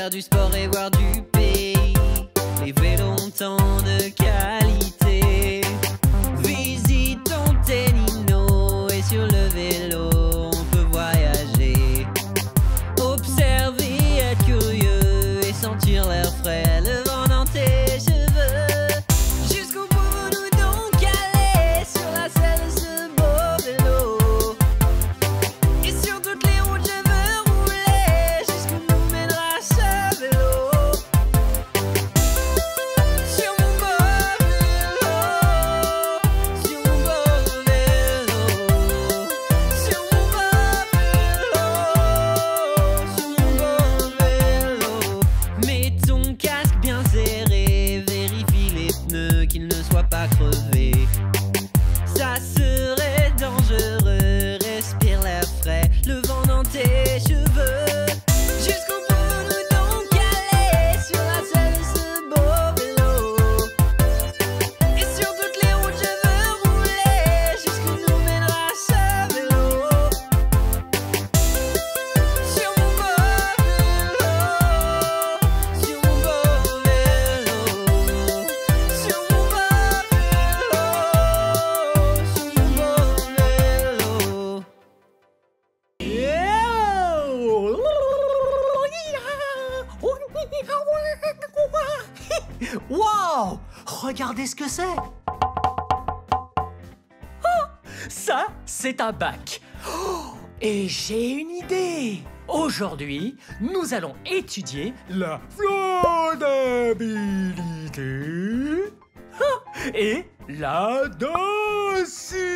faire du sport et voir du pays. Les vélos ont tant de qualité. Visitons Ténino et sur le vélo on peut voyager. Observer, être curieux et sentir l'air frais, le vent dans tes cheveux. Jusqu'au bout nous donc aller sur la selle de ce beau vélo. Et sur toutes les routes je veux rouler jusqu'où nous mènera ce vélo. Sur mon beau vélo, sur mon beau vélo, sur mon beau vélo, sur mon beau vélo. Mets ton casque bien serré, vérifie les pneus qu'ils ne soient pas crevés. Ça serait dangereux, respire l'air frais, le vent dans tes cheveux. Jusqu'au bout nous donc aller sur la selle de ce beau vélo. Et sur toutes les routes je veux rouler jusqu'où nous mènera ce vélo. Sur mon beau vélo, sur mon beau vélo, sur mon beau vélo, sur mon beau vélo. Wow! Regardez ce que c'est! Oh, ça, c'est un bac. Oh, et j'ai une idée! Aujourd'hui, nous allons étudier la flottabilité et la densité.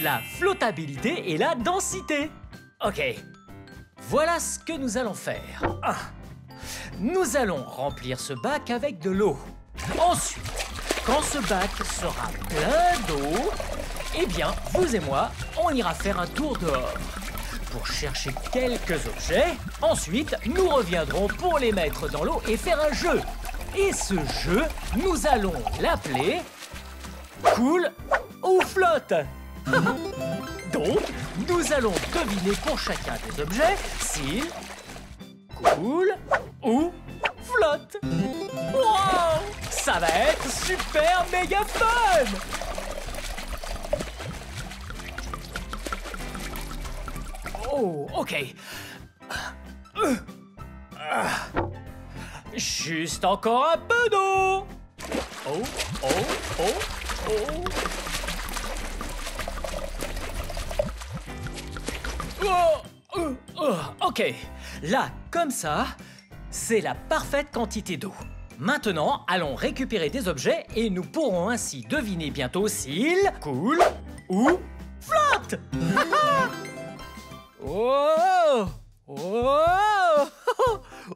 La flottabilité et la densité. Ok, voilà ce que nous allons faire. Nous allons remplir ce bac avec de l'eau. Ensuite, quand ce bac sera plein d'eau, eh bien, vous et moi, on ira faire un tour dehors pour chercher quelques objets. Ensuite, nous reviendrons pour les mettre dans l'eau et faire un jeu. Et ce jeu, nous allons l'appeler Cool ou Flotte. Donc, nous allons deviner pour chacun des objets s'il coule ou flotte. Wow! Ça va être super méga fun! Oh, ok. Juste encore un peu d'eau. Oh, oh, oh, oh. Ok, là, comme ça, c'est la parfaite quantité d'eau. Maintenant, allons récupérer des objets et nous pourrons ainsi deviner bientôt s'ils coulent ou flottent. Oh, oh,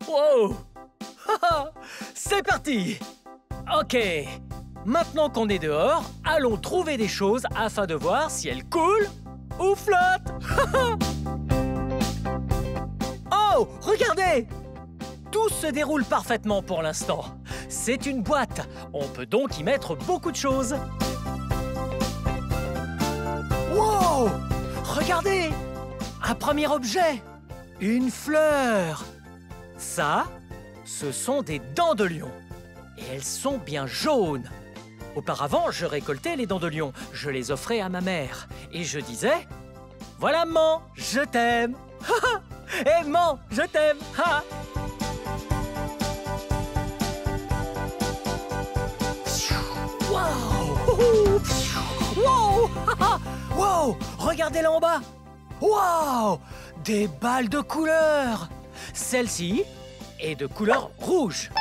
oh. C'est parti. Ok, maintenant qu'on est dehors, allons trouver des choses afin de voir si elles coulent ou flottent. Oh, regardez! Tout se déroule parfaitement pour l'instant. C'est une boîte. On peut donc y mettre beaucoup de choses. Wow! Regardez! Un premier objet. Une fleur. Ça, ce sont des dents de lion. Et elles sont bien jaunes. Auparavant, je récoltais les dents de lion. Je les offrais à ma mère. Et je disais... Voilà, maman, je t'aime. Et maman, je t'aime. Wow! Wow! Wow! Regardez là en bas. Wow! Des balles de couleur. Celle-ci est de couleur rouge.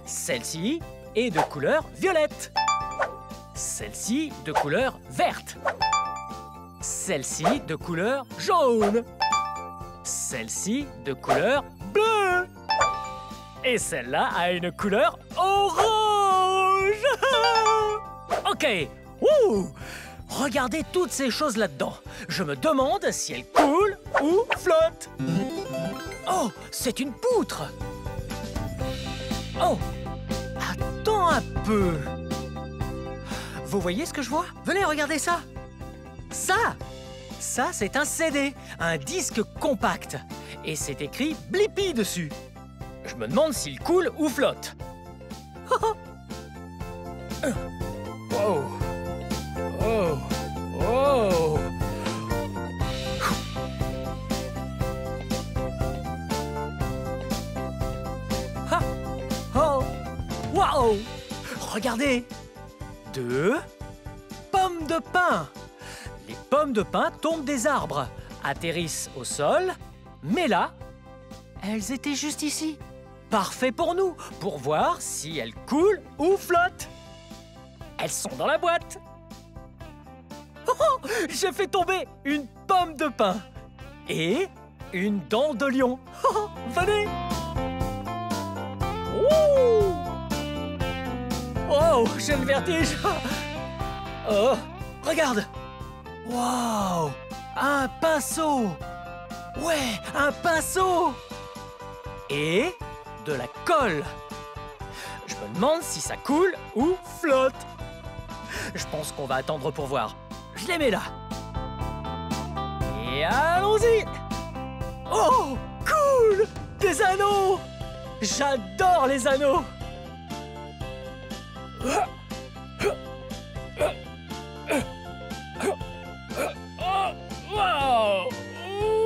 Celle-ci est de couleur violette. Celle-ci de couleur verte. Celle-ci de couleur jaune. Celle-ci de couleur bleue. Et celle-là a une couleur orange. Ok. Ouh. Regardez toutes ces choses là-dedans. Je me demande si elles coulent ou flottent. Oh, c'est une poutre. Oh, attends un peu. Vous voyez ce que je vois? Venez, regardez ça. Ça, c'est un CD, un disque compact. Et c'est écrit Blippi dessus. Je me demande s'il coule ou flotte. Wow. Oh. Oh. Ha. Oh. Wow. Regardez. 2 pommes de pin. Les pommes de pin tombent des arbres, atterrissent au sol, mais là, elles étaient juste ici. Parfait pour nous, pour voir si elles coulent ou flottent. Elles sont dans la boîte. Oh, j'ai fait tomber une pomme de pin et une dent de lion. Oh, venez. Ouh. Oh, j'ai le vertige. Oh, regarde. Wow, un pinceau. Ouais, un pinceau. Et de la colle. Je me demande si ça coule ou flotte. Je pense qu'on va attendre pour voir. Je les mets là. Et allons-y. Oh, cool. Des anneaux. J'adore les anneaux. Wow.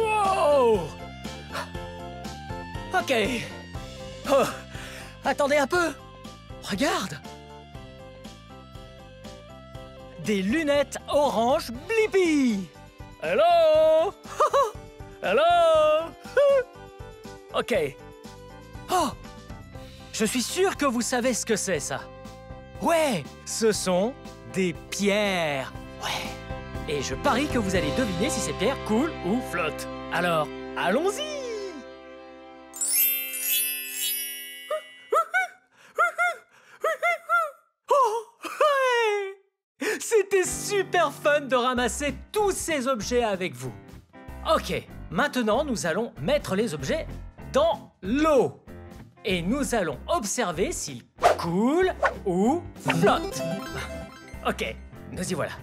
Wow. Ok. Oh, attendez un peu. Regarde. Des lunettes orange Blippi. Hello. Hello. Ok. Oh, je suis sûr que vous savez ce que c'est, ça. Ouais, ce sont des pierres. Ouais. Et je parie que vous allez deviner si ces pierres coulent ou flottent. Alors, allons-y. C'était super fun de ramasser tous ces objets avec vous. Ok, maintenant nous allons mettre les objets dans l'eau. Et nous allons observer s'ils coulent ou flottent. Ok, nous y voilà.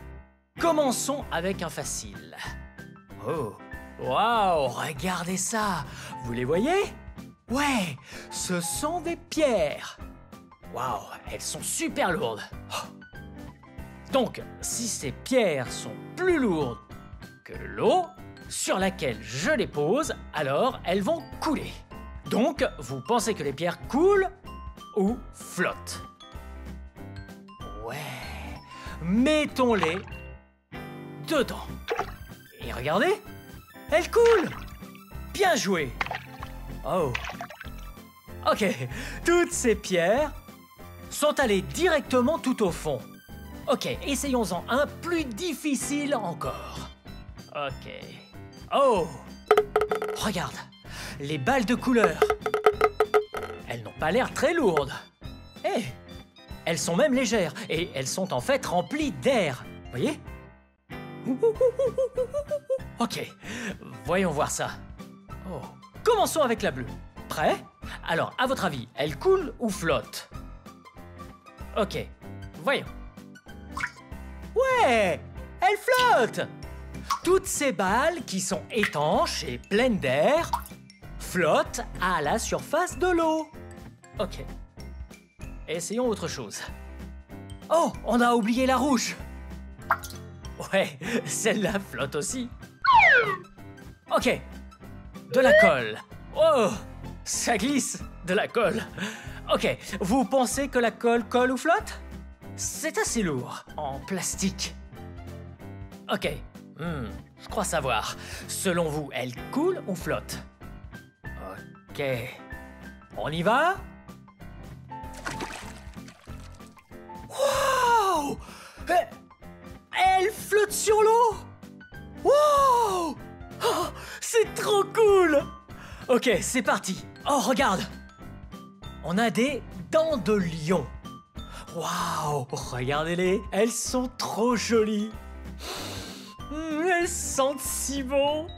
Commençons avec un facile. Oh, waouh, regardez ça. Vous les voyez? Ouais, ce sont des pierres. Waouh, elles sont super lourdes. Oh. Donc, si ces pierres sont plus lourdes que l'eau sur laquelle je les pose, alors elles vont couler. Donc, vous pensez que les pierres coulent ou flottent? Ouais, mettons-les dedans. Et regardez, elles coulent. Bien joué. Oh. Ok, toutes ces pierres sont allées directement tout au fond. Ok, essayons-en un plus difficile encore. Ok. Oh! Regarde, les balles de couleur. Elles n'ont pas l'air très lourdes. Eh, elles sont même légères et elles sont en fait remplies d'air. Voyez? Ok, voyons voir ça. Oh. Commençons avec la bleue. Prêt? Alors, à votre avis, elle coule ou flotte? Ok, voyons. Ouais, elle flotte. Toutes ces balles qui sont étanches et pleines d'air flottent à la surface de l'eau. Ok. Essayons autre chose. Oh, on a oublié la rouge. Ouais, celle-là flotte aussi. Ok. De la colle. Oh, ça glisse, de la colle. Ok, vous pensez que la colle colle ou flotte? C'est assez lourd, en plastique. Ok, je crois savoir. Selon vous, elle coule ou flotte? Ok, on y va? Wow! Elle flotte sur l'eau! Wow! Oh, c'est trop cool! Ok, c'est parti. Oh, regarde! On a des dents de lion. Waouh, regardez-les, elles sont trop jolies. Elles sentent si bon.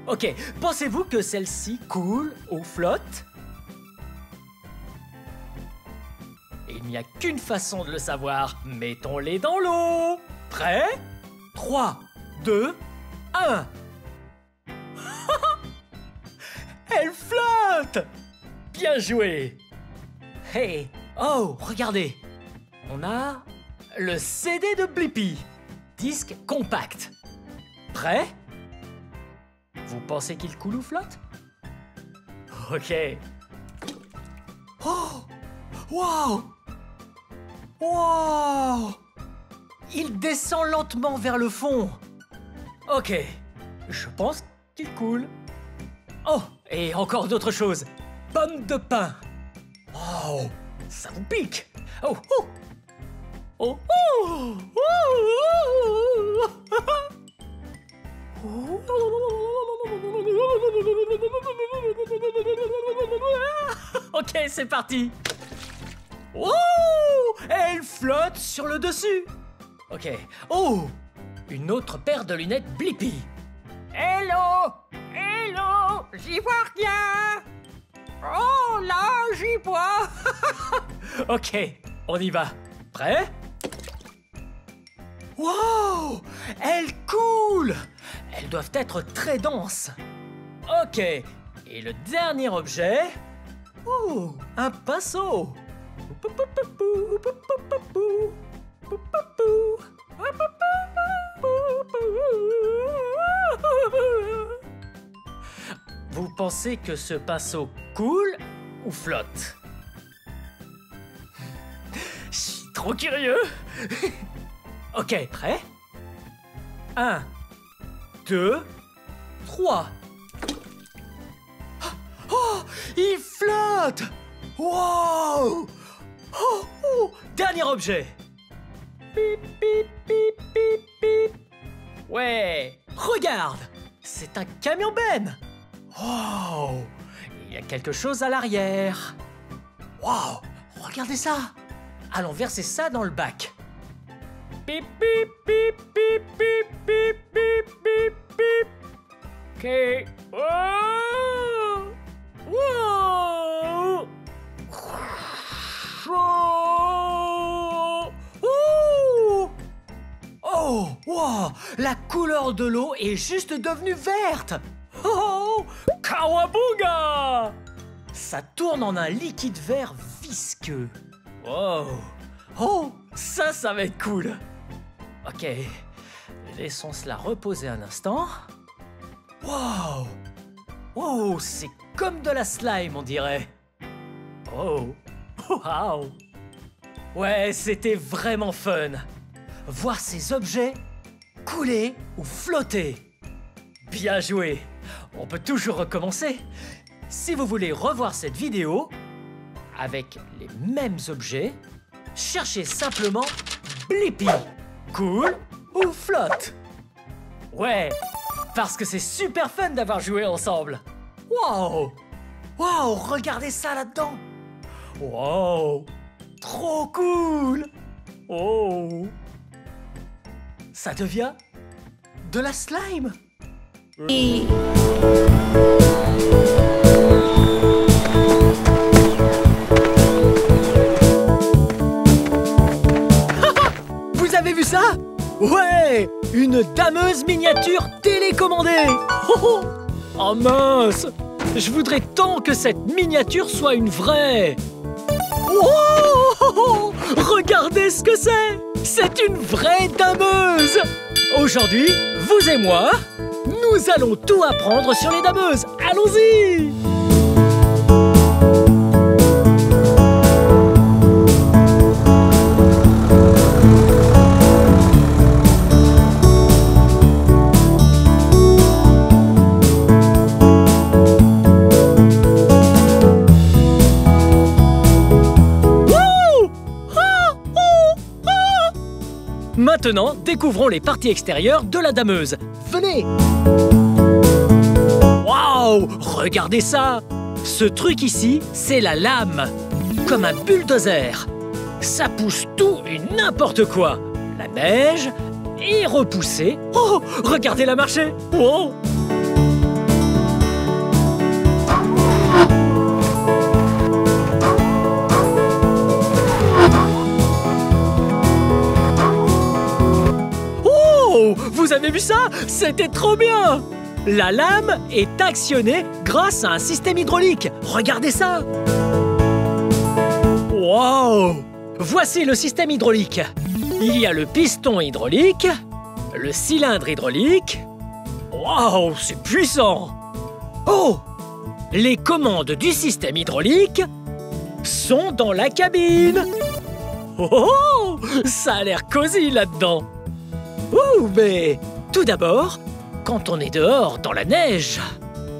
Ok, pensez-vous que celle-ci coule ou flotte? Il n'y a qu'une façon de le savoir. Mettons-les dans l'eau. Prêt? 3, 2, 1. flotte! Bien joué! Hey! Oh, regardez! On a le CD de Blippi. Disque compact. Prêt? Vous pensez qu'il coule ou flotte? Ok. Oh! Wow! Wow! Il descend lentement vers le fond. Ok. Je pense qu'il coule. Oh! Et encore d'autres choses. Pomme de pin. Oh! Ça vous pique! Oh! Oh! Oh! Oh! Oh! Ok, c'est parti! Oh! Elle flotte sur le dessus! Ok. Oh! Une autre paire de lunettes Blippi. Hello! Hello! J'y vois rien! Oh là, j'y vois! Ok, on y va. Prêt? Wow! Elles coulent! Elles doivent être très denses. Ok, et le dernier objet... Oh, un pinceau! Vous pensez que ce pinceau coule ou flotte? Je suis trop curieux. Ok, prêt? 1, 2, 3. Oh, il flotte! Wow! Oh, oh, dernier objet. Pip, pip, pip, pip, pip. Ouais, regarde, c'est un camion-benne. Wow! Il y a quelque chose à l'arrière. Wow! Regardez ça! Allons verser ça dans le bac. Pip, pip, pip, pip, pip, pip, pip, pip, pip. Ok. Oh! Wow! Oh! Oh! Wow! La couleur de l'eau est juste devenue verte. Oh! Kawabunga! Ça tourne en un liquide vert visqueux. Oh! Oh! Ça va être cool. Ok. Laissons cela reposer un instant. Wow! Oh! C'est comme de la slime, on dirait. Oh! Wow! Ouais, c'était vraiment fun. Voir ces objets couler ou flotter. Bien joué. On peut toujours recommencer. Si vous voulez revoir cette vidéo avec les mêmes objets, cherchez simplement Blippi. Cool ou flotte. Ouais, parce que c'est super fun d'avoir joué ensemble. Wow! Wow, regardez ça là-dedans. Wow! Trop cool! Oh! Ça devient de la slime. Vous avez vu ça? Ouais! Une dameuse miniature télécommandée. Oh mince! Je voudrais tant que cette miniature soit une vraie. Oh! Regardez ce que c'est! C'est une vraie dameuse! Aujourd'hui, vous et moi, nous allons tout apprendre sur les dameuses. Allons-y! Maintenant, découvrons les parties extérieures de la dameuse. Venez! Waouh! Regardez ça! Ce truc ici, c'est la lame. Comme un bulldozer. Ça pousse tout et n'importe quoi. La neige est repoussée. Oh! Regardez-la marcher! Oh! Vous avez vu ça? C'était trop bien! La lame est actionnée grâce à un système hydraulique. Regardez ça! Wow! Voici le système hydraulique. Il y a le piston hydraulique, le cylindre hydraulique. Wow, c'est puissant! Oh! Les commandes du système hydraulique sont dans la cabine. Oh! Ça a l'air cosy là-dedans. Ouh, mais tout d'abord, quand on est dehors dans la neige,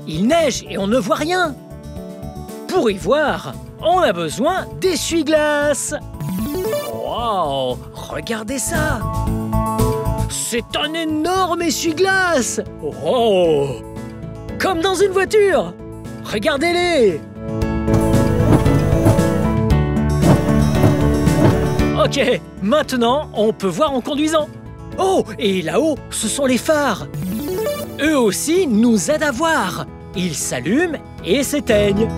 il neige et on ne voit rien. Pour y voir, on a besoin d'essuie-glace. Wow, regardez ça. C'est un énorme essuie-glace. Oh, comme dans une voiture. Regardez-les. Ok, maintenant, on peut voir en conduisant. Oh, et là-haut, ce sont les phares. Eux aussi nous aident à voir. Ils s'allument et s'éteignent.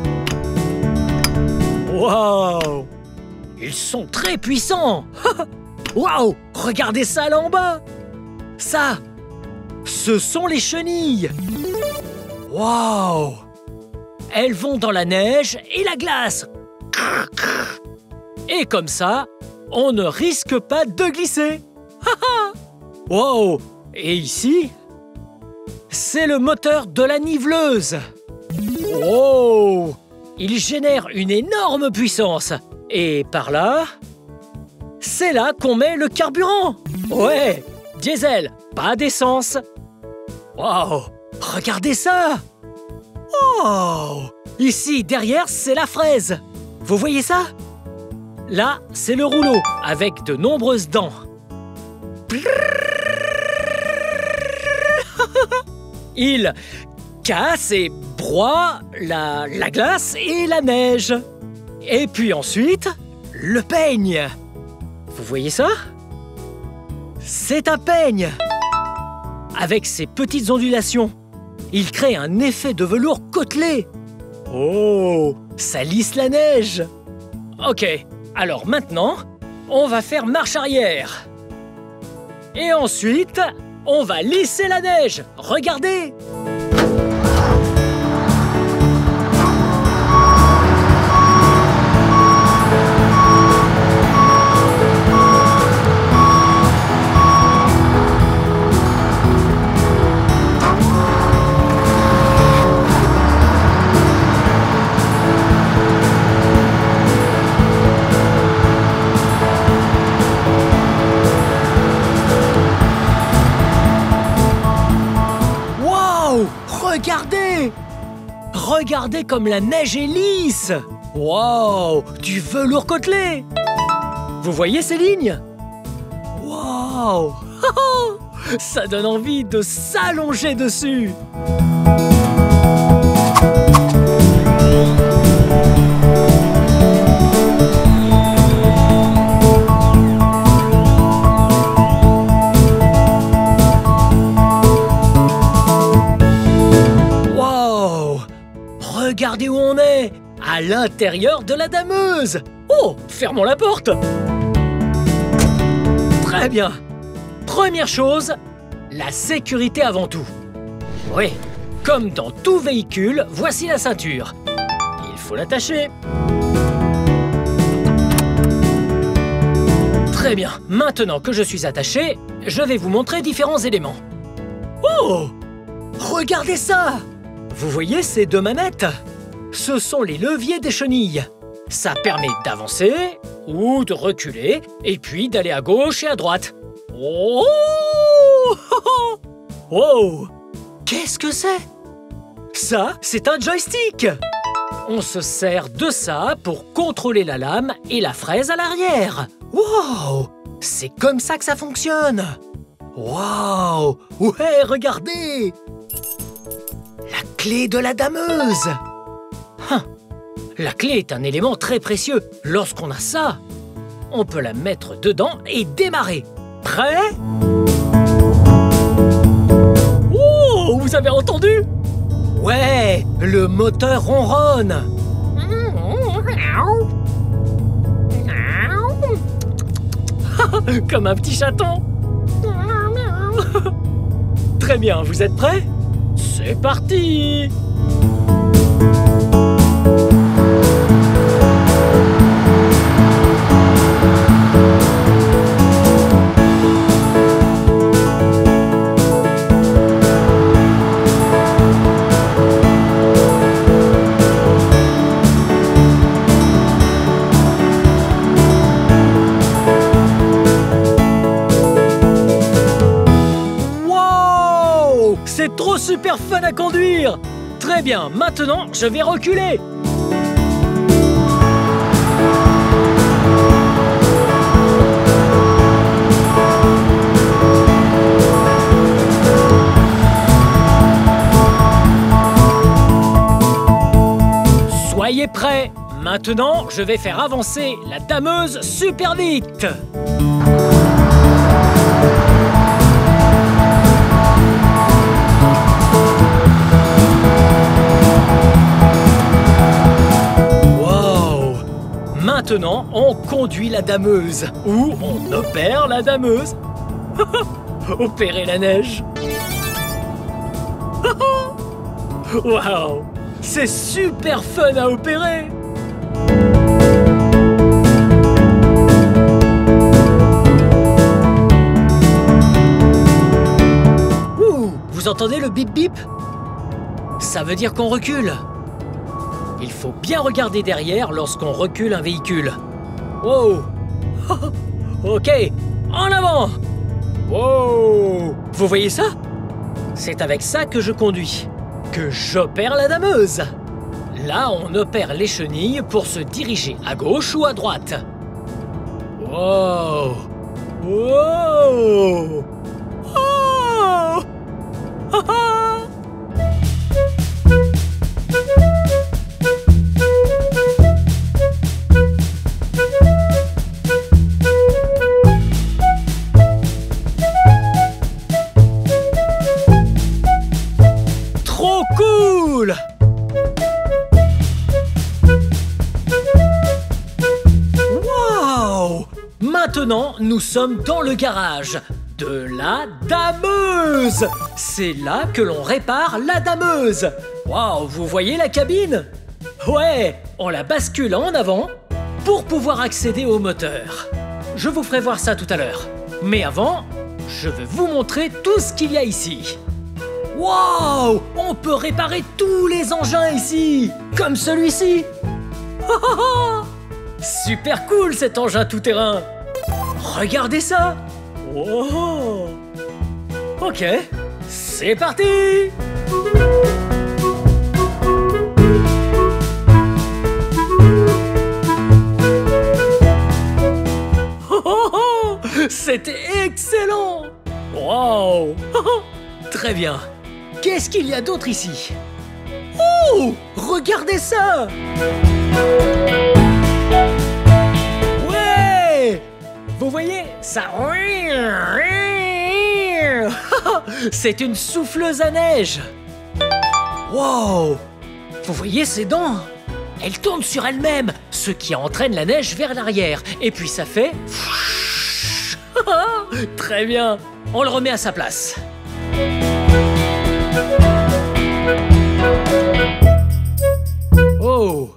Waouh! Ils sont très puissants. Waouh! Regardez ça là en bas. Ça, ce sont les chenilles. Waouh! Elles vont dans la neige et la glace. Et comme ça, on ne risque pas de glisser. Wow! Et ici, c'est le moteur de la niveleuse. Wow! Il génère une énorme puissance. Et par là, c'est là qu'on met le carburant. Ouais, diesel, pas d'essence. Wow! Regardez ça! Oh! Ici, derrière, c'est la fraise. Vous voyez ça? Là, c'est le rouleau avec de nombreuses dents. Il casse et broie la glace et la neige. Et puis ensuite, le peigne. Vous voyez ça? C'est un peigne. Avec ses petites ondulations, il crée un effet de velours côtelé. Oh, ça lisse la neige. Ok, alors maintenant, on va faire marche arrière. Et ensuite, on va lisser la neige. Regardez! Regardez! Regardez comme la neige est lisse! Wow! Du velours côtelé! Vous voyez ces lignes? Wow! Ça donne envie de s'allonger dessus! Regardez où on est! À l'intérieur de la dameuse! Oh! Fermons la porte! Très bien! Première chose, la sécurité avant tout. Oui, comme dans tout véhicule, voici la ceinture. Il faut l'attacher. Très bien, maintenant que je suis attaché, je vais vous montrer différents éléments. Oh! Regardez ça! Vous voyez ces deux manettes? Ce sont les leviers des chenilles. Ça permet d'avancer ou de reculer et puis d'aller à gauche et à droite. Oh! Wow! Qu'est-ce que c'est? Ça, c'est un joystick! On se sert de ça pour contrôler la lame et la fraise à l'arrière. Wow! C'est comme ça que ça fonctionne. Wow! Ouais, regardez! La clé de la dameuse! La clé est un élément très précieux. Lorsqu'on a ça, on peut la mettre dedans et démarrer. Prêt? Oh, vous avez entendu? Ouais, le moteur ronronne. Comme un petit chaton. Très bien, vous êtes prêts? C'est C'est parti! C'est trop super fun à conduire! Très bien, maintenant je vais reculer! Soyez prêts! Maintenant, je vais faire avancer la dameuse super vite! Maintenant, on conduit la dameuse. Ou on opère la dameuse. Opérer la neige. Waouh! C'est super fun à opérer! Ouh! Vous entendez le bip bip? Ça veut dire qu'on recule. Il faut bien regarder derrière lorsqu'on recule un véhicule. Wow! Ok, en avant! Wow! Vous voyez ça? C'est avec ça que je conduis, que j'opère la dameuse. Là, on opère les chenilles pour se diriger à gauche ou à droite. Wow! Wow! Oh! Trop cool! Waouh! Maintenant, nous sommes dans le garage de la dameuse. C'est là que l'on répare la dameuse. Waouh, vous voyez la cabine? Ouais, on la bascule en avant pour pouvoir accéder au moteur. Je vous ferai voir ça tout à l'heure. Mais avant, je vais vous montrer tout ce qu'il y a ici. Waouh! On peut réparer tous les engins ici, comme celui-ci. Super cool cet engin tout-terrain. Regardez ça. Oh. Ok, c'est parti. C'était excellent. Wow. Très bien. Qu'est-ce qu'il y a d'autre ici? Oh! Regardez ça! Ouais! Vous voyez? Ça... C'est une souffleuse à neige! Wow! Vous voyez ses dents? Elle tourne sur elle-même, ce qui entraîne la neige vers l'arrière. Et puis ça fait... Très bien! On le remet à sa place. Oh,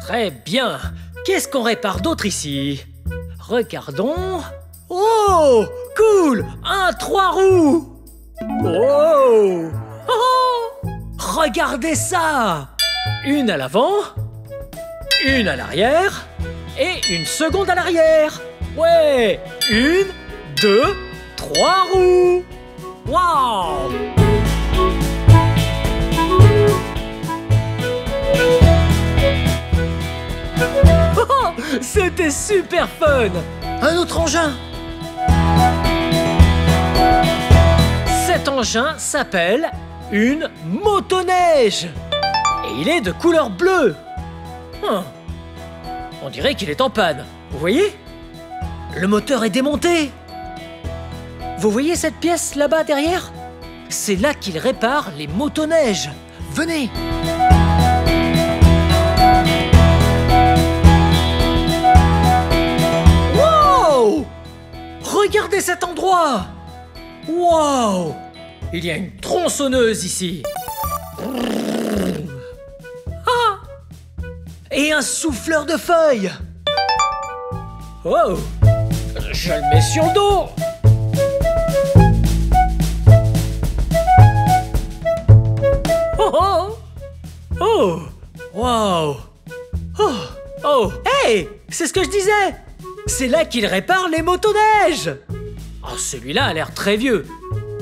très bien. Qu'est-ce qu'on répare d'autre ici? Regardons. Oh, cool! Un 3 roues. Oh, oh, regardez ça! Une à l'avant, une à l'arrière et une seconde à l'arrière. Ouais, 1, 2, 3 roues. Waouh! C'était super fun! Un autre engin! Cet engin s'appelle une motoneige! Et il est de couleur bleue! On dirait qu'il est en panne. Vous voyez? Le moteur est démonté! Vous voyez cette pièce là-bas derrière? C'est là qu'il répare les motoneiges. Venez! Regardez cet endroit! Wow! Il y a une tronçonneuse ici. Ah! Et un souffleur de feuilles. Oh! Je le mets sur le dos. Oh oh! Oh! Wow! Oh! Oh! Hey! C'est ce que je disais! C'est là qu'il répare les motoneiges! Oh, celui-là a l'air très vieux.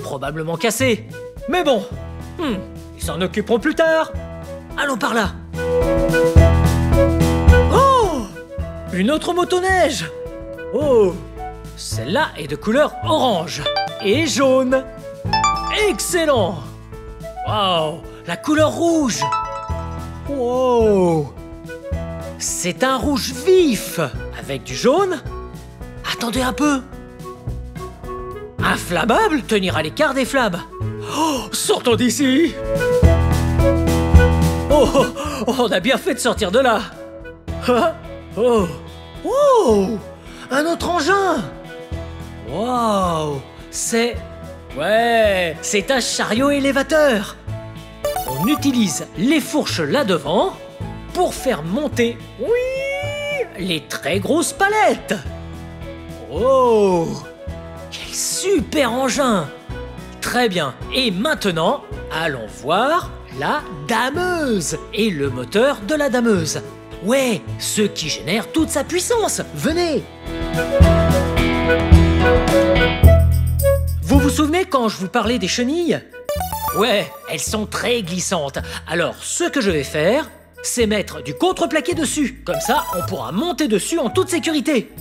Probablement cassé. Mais bon, ils s'en occuperont plus tard. Allons par là. Oh! Une autre motoneige. Oh! Celle-là est de couleur orange et jaune. Excellent! Wow! La couleur rouge. Wow! C'est un rouge vif avec du jaune. Attendez un peu. Inflammable, tenir à l'écart des flammes. Oh, sortons d'ici. Oh, oh, oh, on a bien fait de sortir de là. Oh, oh, un autre engin. Wow, c'est... Ouais, c'est un chariot élévateur. On utilise les fourches là devant pour faire monter, oui, les très grosses palettes. Oh, quel super engin. Très bien, et maintenant, allons voir la dameuse et le moteur de la dameuse. Ouais, ce qui génère toute sa puissance. Venez. Vous vous souvenez quand je vous parlais des chenilles? Ouais, elles sont très glissantes. Alors, ce que je vais faire, c'est mettre du contreplaqué dessus. Comme ça, on pourra monter dessus en toute sécurité.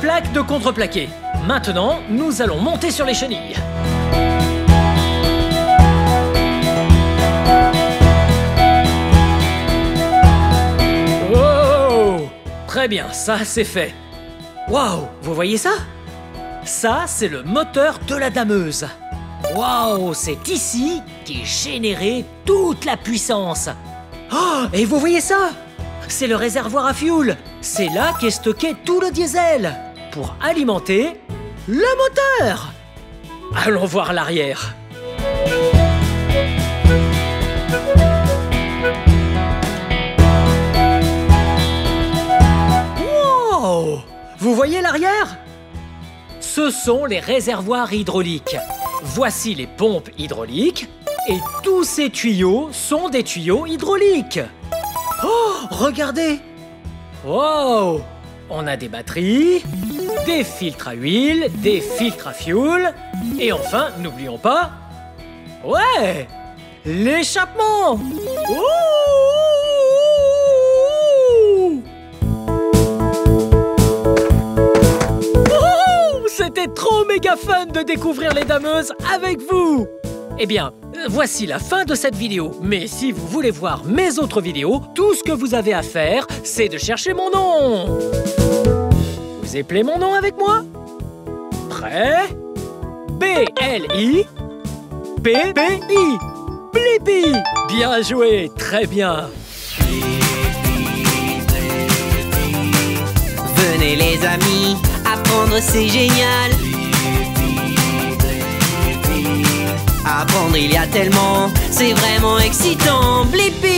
Plaque de contreplaqué. Maintenant, nous allons monter sur les chenilles. Oh! Très bien, ça c'est fait. Waouh, vous voyez ça? Ça, c'est le moteur de la dameuse. Waouh, c'est ici qu'est générée toute la puissance. Oh, et vous voyez ça? C'est le réservoir à fioul. C'est là qu'est stocké tout le diesel pour alimenter le moteur. Allons voir l'arrière. Wow! Vous voyez l'arrière? Ce sont les réservoirs hydrauliques. Voici les pompes hydrauliques et tous ces tuyaux sont des tuyaux hydrauliques. Oh, regardez! Wow! On a des batteries, des filtres à huile, des filtres à fioul, et enfin, n'oublions pas, ouais, l'échappement! Ouh! Ouh! C'était trop méga fun de découvrir les dameuses avec vous! Eh bien, voici la fin de cette vidéo. Mais si vous voulez voir mes autres vidéos, tout ce que vous avez à faire, c'est de chercher mon nom. Vous appelez mon nom avec moi? Prêt? B-L-I P-P-I Blippi. Bien joué, très bien. Venez les amis, apprendre c'est génial. Apprendre il y a tellement, c'est vraiment excitant. Blippi.